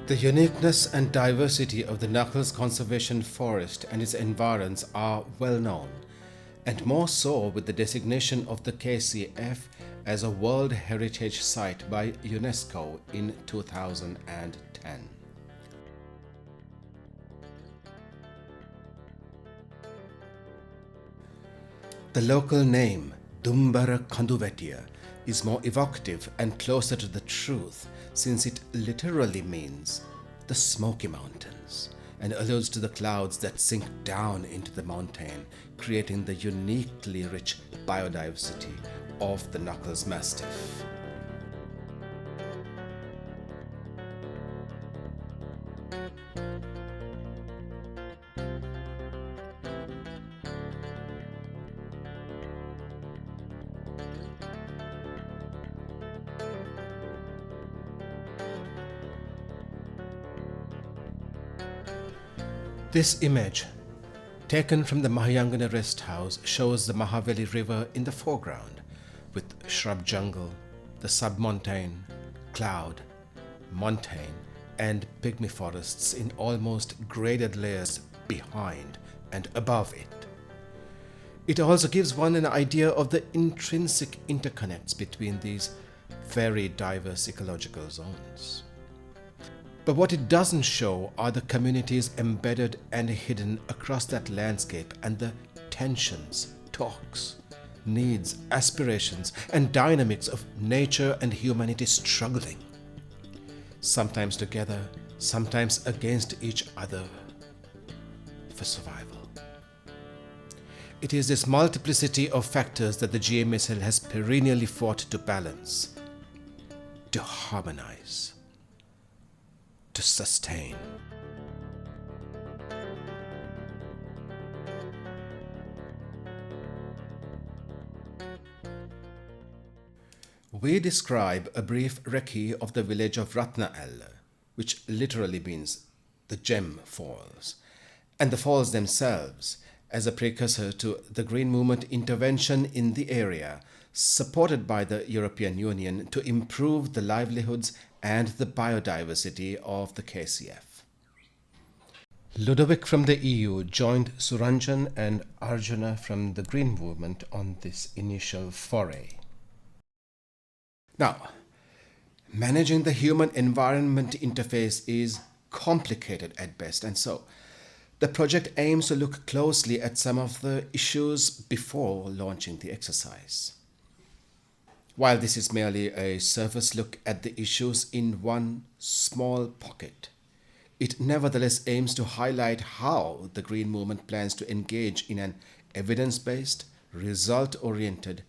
The uniqueness and diversity of the Knuckles Conservation Forest and its environs are well known, and more so with the designation of the KCF as a World Heritage Site by UNESCO in 2010. The local name, Dumbara Mithuro, is more evocative and closer to the truth since it literally means the Smoky Mountains and alludes to the clouds that sink down into the mountain, creating the uniquely rich biodiversity of the Knuckles Mastiff. This image, taken from the Mahayangana rest house, shows the Mahaveli River in the foreground, with shrub jungle, the sub-montane, cloud, montane, and pygmy forests in almost graded layers behind and above it. It also gives one an idea of the intrinsic interconnects between these very diverse ecological zones. But what it doesn't show are the communities embedded and hidden across that landscape and the tensions, talks, needs, aspirations, and dynamics of nature and humanity struggling, sometimes together, sometimes against each other, for survival. It is this multiplicity of factors that the GMSL has perennially fought to balance, to harmonize, to sustain. We describe a brief recce of the village of Rathna Ella, which literally means the gem falls, and the falls themselves as a precursor to the Green Movement intervention in the area, supported by the European Union to improve the livelihoods and the biodiversity of the KCF. Ludovic from the EU joined Suranjan and Arjuna from the Green Movement on this initial foray. Now, managing the human-environment interface is complicated at best, and so the project aims to look closely at some of the issues before launching the exercise. While this is merely a surface look at the issues in one small pocket, it nevertheless aims to highlight how the Green Movement plans to engage in an evidence-based, result-oriented,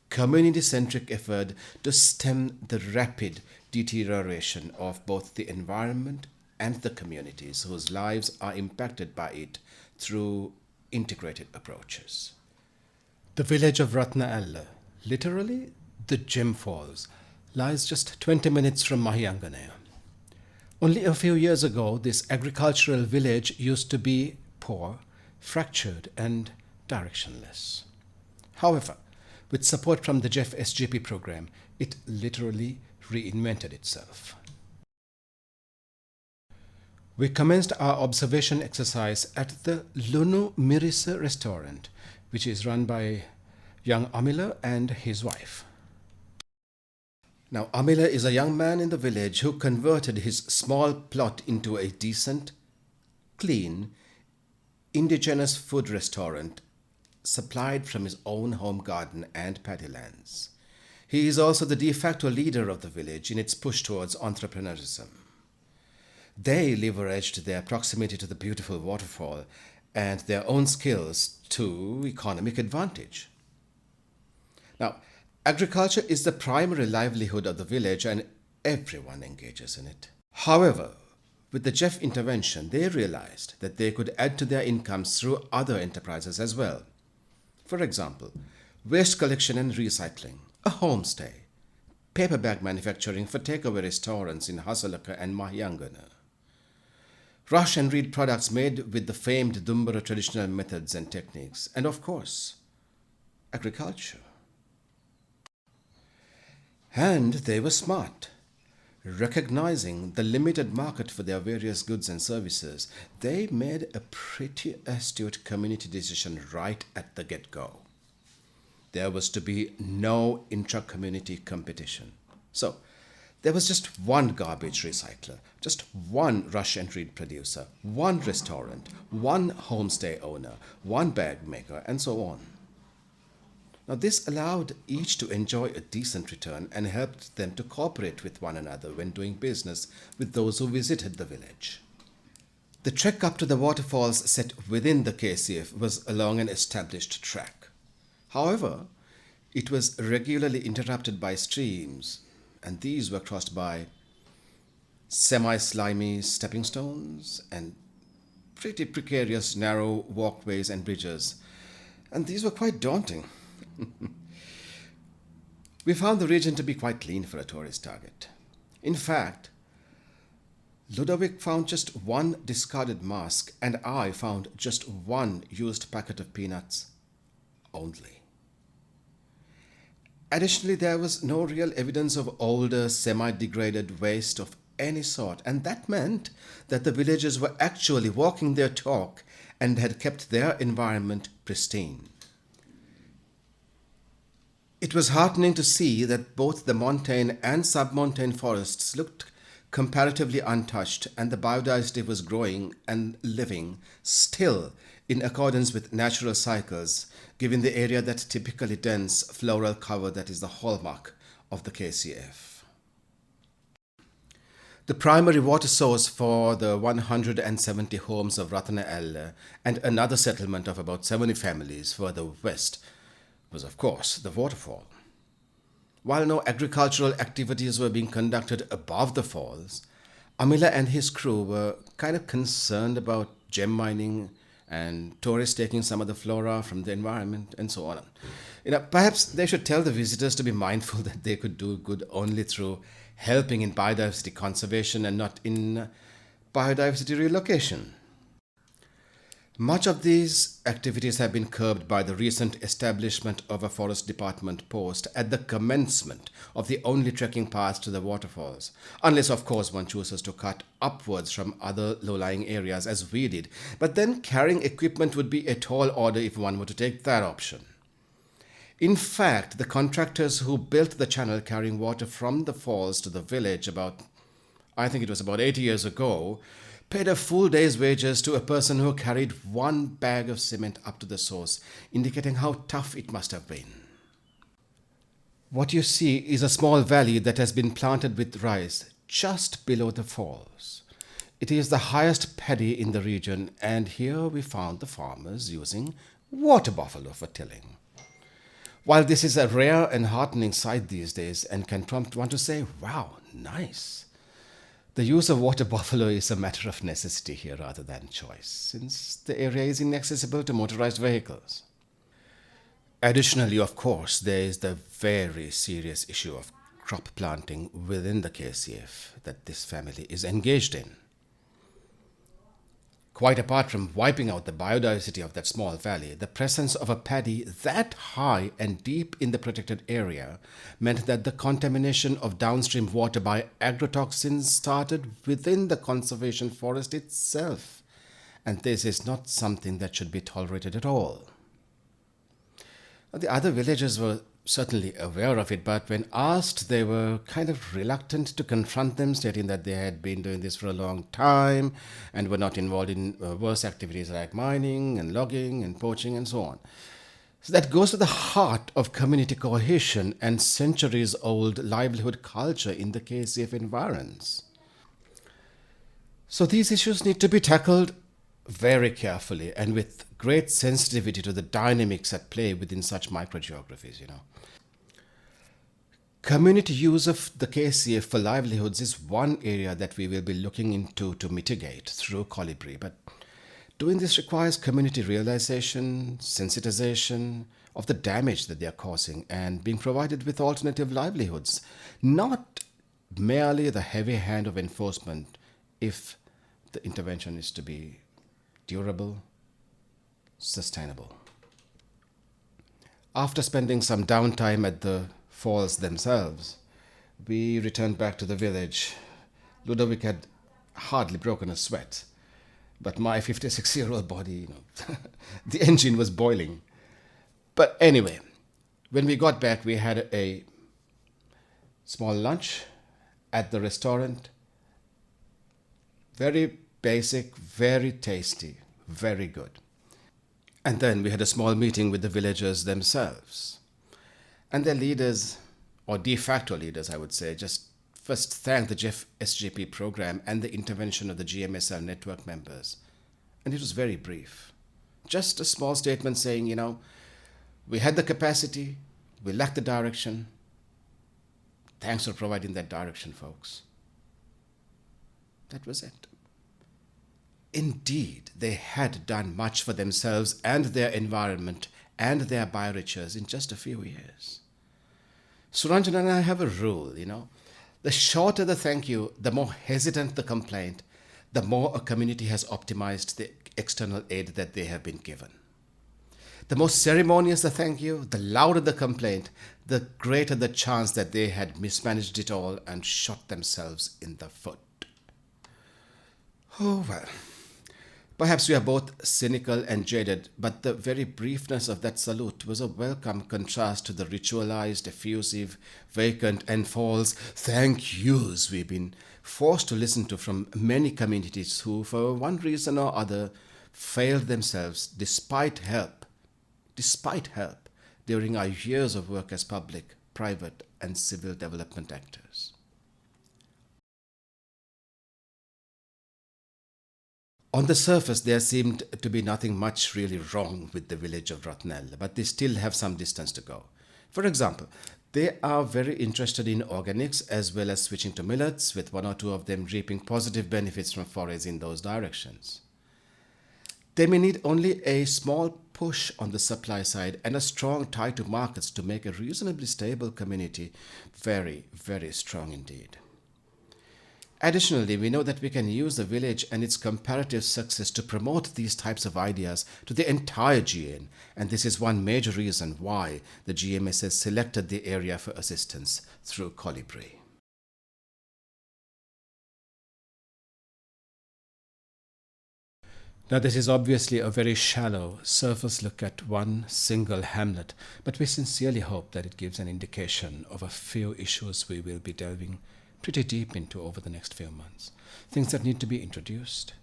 community-centric effort to stem the rapid deterioration of both the environment and the communities whose lives are impacted by it through integrated approaches. The village of Rathna Ella, literally the Gem Falls, lies just 20 minutes from Mahayangana. Only a few years ago, this agricultural village used to be poor, fractured, and directionless. However, with support from the JEF SGP program, it literally reinvented itself. We commenced our observation exercise at the Lunu Mirisa restaurant, which is run by young Amila and his wife. Now, Amila is a young man in the village who converted his small plot into a decent, clean, indigenous food restaurant supplied from his own home garden and paddy lands. He is also the de facto leader of the village in its push towards entrepreneurism. They leveraged their proximity to the beautiful waterfall and their own skills to economic advantage. Now, agriculture is the primary livelihood of the village and everyone engages in it. However, with the JEF intervention, they realized that they could add to their incomes through other enterprises as well. For example, waste collection and recycling, a homestay, paper bag manufacturing for takeaway restaurants in Hasalaka and Mahayangana, rush and read products made with the famed Dumbara traditional methods and techniques, and of course, agriculture. And they were smart. Recognizing the limited market for their various goods and services, they made a pretty astute community decision right at the get-go. There was to be no intra-community competition. So, there was just one garbage recycler, just one rush and read producer, one restaurant, one homestay owner, one bag maker, and so on. Now, this allowed each to enjoy a decent return and helped them to cooperate with one another when doing business with those who visited the village. The trek up to the waterfalls set within the KCF was along an established track. However, it was regularly interrupted by streams, and these were crossed by semi-slimy stepping stones and pretty precarious narrow walkways and bridges, and these were quite daunting. We found the region to be quite clean for a tourist target. In fact, Ludovic found just one discarded mask, and I found just one used packet of peanuts only. Additionally, there was no real evidence of older, semi-degraded waste of any sort, and that meant that the villagers were actually walking their talk and had kept their environment pristine. It was heartening to see that both the montane and submontane forests looked comparatively untouched, and the biodiversity was growing and living still in accordance with natural cycles, given the area that typically dense floral cover that is the hallmark of the KCF. The primary water source for the 170 homes of Rathna Ella and another settlement of about 70 families further west was, of course, the waterfall. While no agricultural activities were being conducted above the falls, Amila and his crew were kind of concerned about gem mining and tourists taking some of the flora from the environment and so on. Perhaps they should tell the visitors to be mindful that they could do good only through helping in biodiversity conservation and not in biodiversity relocation. Much of these activities have been curbed by the recent establishment of a forest department post at the commencement of the only trekking path to the waterfalls, unless of course one chooses to cut upwards from other low-lying areas as we did, but then carrying equipment would be a tall order if one were to take that option. In fact, the contractors who built the channel carrying water from the falls to the village I think it was about 80 years ago, paid a full day's wages to a person who carried one bag of cement up to the source, indicating how tough it must have been. What you see is a small valley that has been planted with rice just below the falls. It is the highest paddy in the region, and here we found the farmers using water buffalo for tilling. While this is a rare and heartening sight these days and can prompt one to say, wow, nice, the use of water buffalo is a matter of necessity here rather than choice, since the area is inaccessible to motorized vehicles. Additionally, of course, there is the very serious issue of crop planting within the KCF that this family is engaged in. Quite apart from wiping out the biodiversity of that small valley, the presence of a paddy that high and deep in the protected area meant that the contamination of downstream water by agrotoxins started within the conservation forest itself, and this is not something that should be tolerated at all. The other villagers were certainly aware of it, but when asked, they were kind of reluctant to confront them, stating that they had been doing this for a long time and were not involved in worse activities like mining and logging and poaching and so on. So that goes to the heart of community cohesion and centuries-old livelihood culture in the KCF environs. So these issues need to be tackled very carefully and with great sensitivity to the dynamics at play within such microgeographies, Community use of the KCF for livelihoods is one area that we will be looking into to mitigate through COLIBRI, but doing this requires community realization, sensitization of the damage that they are causing and being provided with alternative livelihoods, not merely the heavy hand of enforcement if the intervention is to be durable, sustainable. After spending some downtime at the falls themselves, We returned back to the village. Ludovic had hardly broken a sweat, but my 56-year-old body, the engine was boiling. But anyway, when we got back, we had a small lunch at the restaurant. Very basic, very tasty, very good. And then we had a small meeting with the villagers themselves. And their leaders, or de facto leaders, I would say, just first thanked the GEF SGP program and the intervention of the GMSL network members. And it was very brief. Just a small statement saying, we had the capacity, we lacked the direction. Thanks for providing that direction, folks. That was it. Indeed, they had done much for themselves and their environment and their bioreachers in just a few years. Suranjan and I have a rule, the shorter the thank you, the more hesitant the complaint, the more a community has optimized the external aid that they have been given. The more ceremonious the thank you, the louder the complaint, the greater the chance that they had mismanaged it all and shot themselves in the foot. Oh well. Perhaps we are both cynical and jaded, but the very briefness of that salute was a welcome contrast to the ritualized, effusive, vacant, and false thank yous we've been forced to listen to from many communities who, for one reason or other, failed themselves despite help during our years of work as public, private, and civil development actors. On the surface, there seemed to be nothing much really wrong with the village of Rathna Ella, but they still have some distance to go. For example, they are very interested in organics as well as switching to millets, with one or two of them reaping positive benefits from forays in those directions. They may need only a small push on the supply side and a strong tie to markets to make a reasonably stable community very, very strong indeed. Additionally, we know that we can use the village and its comparative success to promote these types of ideas to the entire GN, and this is one major reason why the GMS has selected the area for assistance through COLIBRI. Now, this is obviously a very shallow, surface look at one single hamlet, but we sincerely hope that it gives an indication of a few issues we will be delving pretty deep into over the next few months. Things that need to be introduced,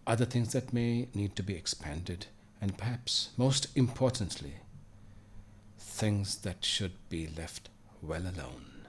other things that may need to be expanded, and perhaps, most importantly, things that should be left well alone.